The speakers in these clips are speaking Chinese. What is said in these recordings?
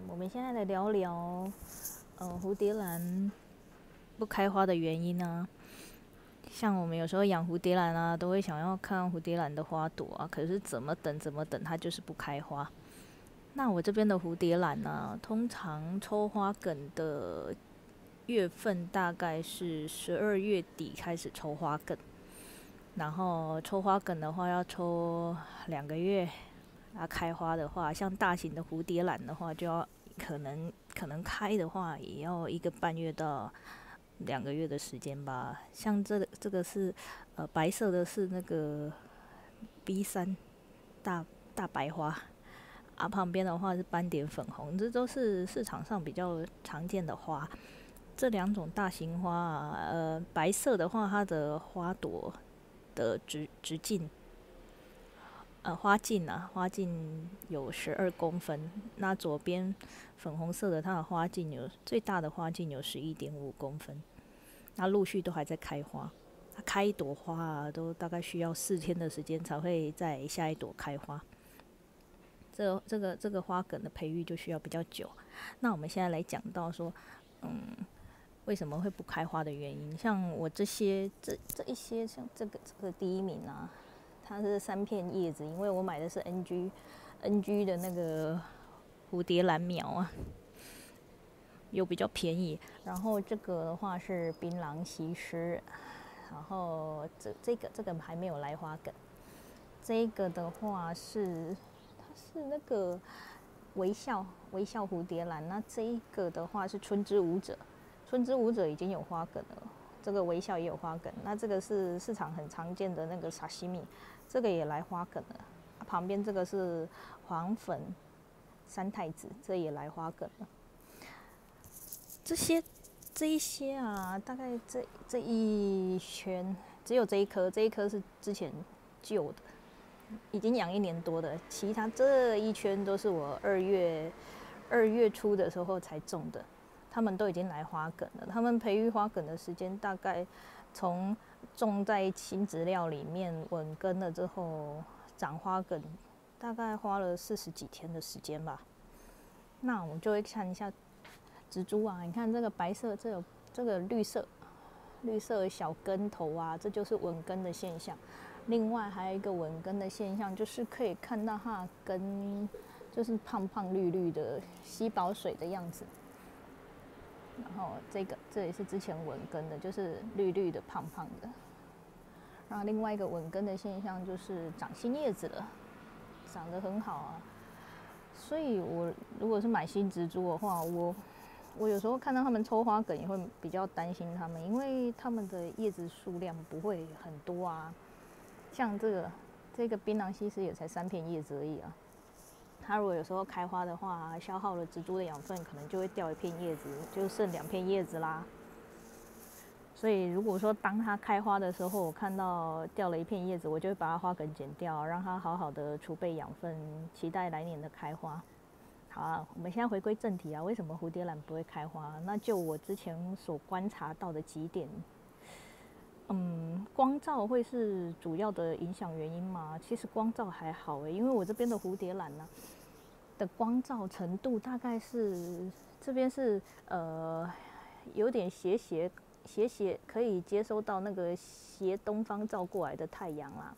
我们现在来聊聊，蝴蝶兰不开花的原因啊。像我们有时候养蝴蝶兰啊，都会想要看蝴蝶兰的花朵啊，可是怎么等它就是不开花。那我这边的蝴蝶兰呢，通常抽花梗的月份大概是12月底开始抽花梗，然后抽花梗的话要抽2个月，啊，开花的话，像大型的蝴蝶兰的话，就要可能开的话，也要1个半月到2个月的时间吧。像这个是白色的是那个 B3大白花，啊旁边的话是斑点粉红，这都是市场上比较常见的花。这2种大型花啊，白色的话，它的花朵的直径花径有12公分，那左边粉红色的它的花径最大的花径有11.5公分，那陆续都还在开花。它开一朵花啊，都大概需要4天的时间才会在下一朵开花。这个花梗的培育就需要比较久。那我们现在来讲到说，为什么会不开花的原因？像我这一些，像这个第一名啊，它是3片叶子，因为我买的是 NG 的那个蝴蝶兰苗啊，又比较便宜。然后这个的话是槟榔西施，然后这个还没有来花梗。这个的话它是那个微笑蝴蝶兰，那这一个的话是春之舞者，春之舞者已经有花梗了。这个微笑也有花梗，那这个是市场很常见的那个沙西米，这个也来花梗了。旁边这个是黄粉三太子，这也来花梗了。这一些啊，大概这一圈只有这一颗，这一颗是之前旧的，已经养1年多的，其他这一圈都是我2月初的时候才种的。他们都已经来花梗了，他们培育花梗的时间大概从种在新植料里面稳根了之后长花梗，大概花了40几天的时间吧。那我们就会看一下植株啊，你看这个白色，这个绿色小根头啊，这就是稳根的现象。另外还有一个稳根的现象，就是可以看到它的根就是胖胖绿绿的，吸饱水的样子。然后这也是之前稳根的，就是绿绿的胖胖的。然后另外一个稳根的现象就是长新叶子了，长得很好啊。所以我如果是买新植株的话，我有时候看到他们抽花梗也会比较担心他们，因为他们的叶子数量不会很多啊。像这个槟榔西施也才3片叶子而已啊。它如果有时候开花的话，消耗了植株的养分，可能就会掉1片叶子，就剩2片叶子啦。所以如果说当它开花的时候，我看到掉了1片叶子，我就会把它花梗剪掉，让它好好的储备养分，期待来年的开花。好啊，我们现在回归正题啊，为什么蝴蝶兰不会开花？那就我之前所观察到的几点，光照会是主要的影响原因吗？其实光照还好因为我这边的蝴蝶兰呢的光照程度大概是这边是有点斜可以接收到那个斜东方照过来的太阳啦。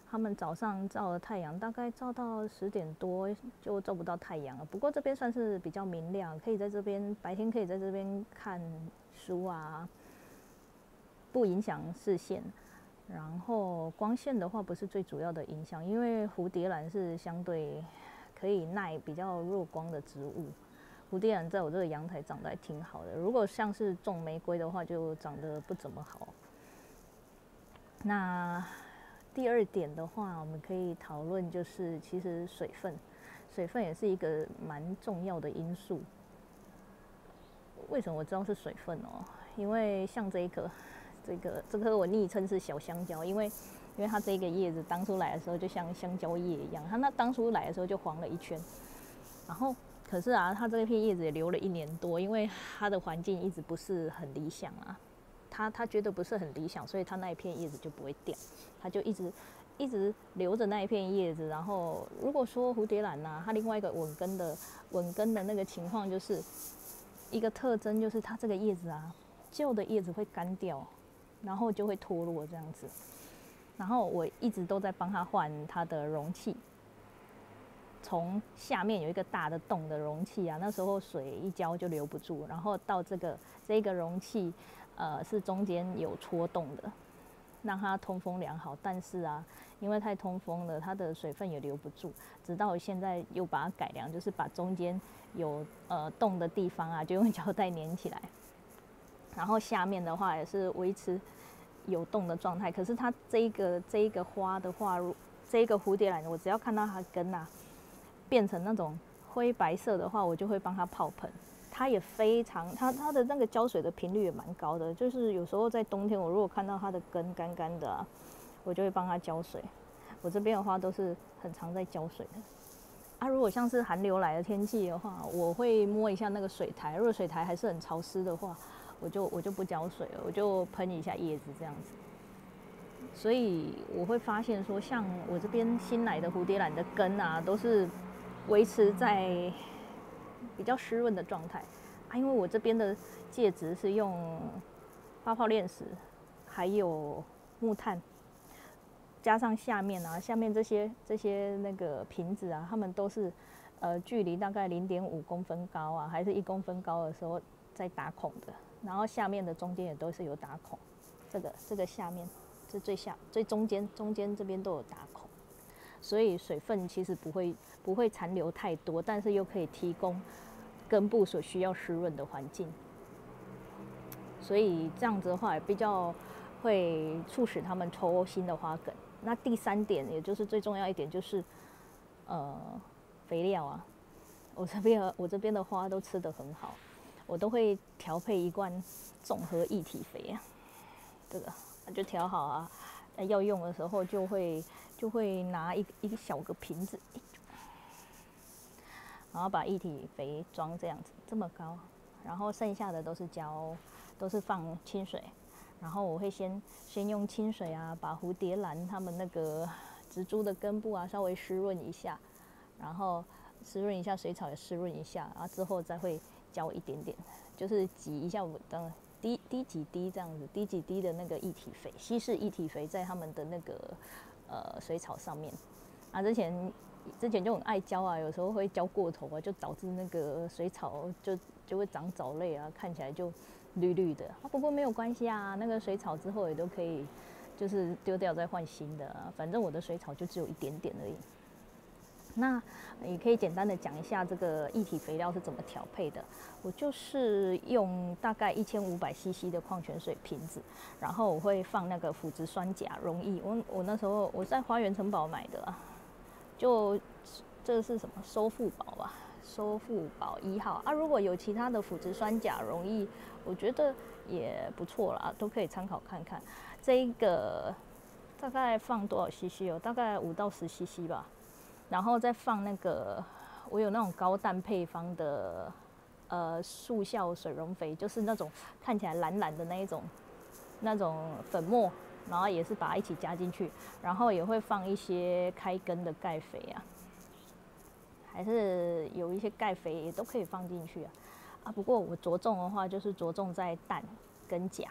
他们早上照的太阳大概照到10点多就照不到太阳了，不过这边算是比较明亮，可以在这边白天可以在这边看书啊，不影响视线。然后光线的话不是最主要的影响，因为蝴蝶兰是相对可以耐比较弱光的植物。蝴蝶兰在我这个阳台长得还挺好的，如果像是种玫瑰的话，就长得不怎么好。那第2点的话，我们可以讨论就是其实水分也是一个蛮重要的因素。为什么我知道是水分哦？因为像这颗我昵称是小香蕉，因为它这个叶子当初来的时候就像香蕉叶一样，它那当初来的时候就黄了1圈，然后可是啊，它这片叶子也留了1年多，因为它的环境一直不是很理想啊，它觉得不是很理想，所以它那一片叶子就不会掉，它就一直一直留着那一片叶子。然后如果说蝴蝶兰它另外一个稳根的那个情况，就是一个特征，就是它这个叶子旧的叶子会干掉，然后就会脱落这样子。然后我一直都在帮它换它的容器，从下面有一个大的洞的容器那时候水一浇就留不住，然后到这个容器，是中间有戳洞的，让它通风良好。但是因为太通风了，它的水分也留不住。直到我现在又把它改良，就是把中间有洞的地方就用胶带粘起来，然后下面的话也是维持有洞的状态。可是它这一个花的话，这一个蝴蝶兰，我只要看到它根变成那种灰白色的话，我就会帮它泡盆。它也非常，它的那个浇水的频率也蛮高的。就是有时候在冬天，我如果看到它的根干干的我就会帮它浇水。我这边的话都是很常在浇水的。如果像是寒流来的天气的话，我会摸一下那个水台。如果水台还是很潮湿的话，我就不浇水了，我就喷一下叶子这样子。所以我会发现说，像我这边新来的蝴蝶兰的根都是维持在比较湿润的状态因为我这边的介质是用发泡炼石，还有木炭，加上下面这些那个瓶子它们都是距离大概0.5公分高还是1公分高的时候再打孔的，然后下面的中间也都是有打孔，这个下面这最中间这边都有打孔，所以水分其实不会残留太多，但是又可以提供根部所需要湿润的环境，所以这样子的话也比较会促使它们抽新的花梗。那第3点，也就是最重要一点，就是肥料我这边的花都吃得很好，我都会调配一罐综合液体肥这个就调好要用的时候就会拿一小个瓶子，然后把液体肥装这样子这么高，然后剩下的都是放清水，然后我会先用清水把蝴蝶兰它们那个植株的根部稍微湿润一下，然后湿润一下，水草也湿润一下，然后之后再会浇一点点，就是挤一下滴几滴这样子，滴几滴的那个液体肥，稀释液体肥在它们的那个水草上面之前就很爱浇有时候会浇过头就导致那个水草就会长藻类看起来就绿绿的不过没有关系那个水草之后也都可以就是丢掉再换新的反正我的水草就只有一点点而已。那也可以简单的讲一下这个液体肥料是怎么调配的。我就是用大概1500cc的矿泉水瓶子，然后我会放那个腐殖酸钾溶液。我那时候我在花园城堡买的就这是什么收复宝吧，收复宝1号如果有其他的腐殖酸钾溶液，我觉得也不错啦，都可以参考看看。这一个大概放多少 cc 大概5到10cc 吧。然后再放那个，我有那种高氮配方的速效水溶肥，就是那种看起来蓝蓝的那种粉末，然后也是把它一起加进去，然后也会放一些开根的钙肥还是有一些钙肥也都可以放进去不过我着重的话就是着重在氮跟钾。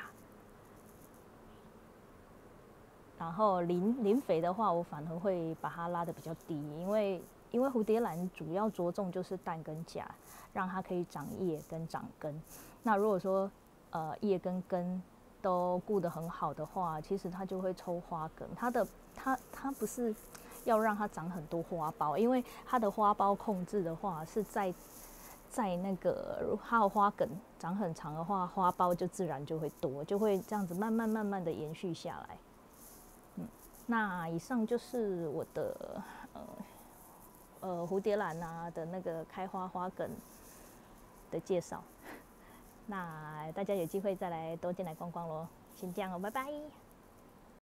然后磷肥的话，我反而会把它拉得比较低，因为蝴蝶兰主要着重就是氮跟钾，让它可以长叶跟长根。那如果说叶跟根都顾得很好的话，其实它就会抽花梗。它不是要让它长很多花苞，因为它的花苞控制的话是在那个它的花梗长很长的话，花苞就自然就会多，就会这样子慢慢的延续下来。那以上就是我的蝴蝶兰的那个开花花梗的介绍。那大家有机会再来多进来逛逛咯。先这样拜拜。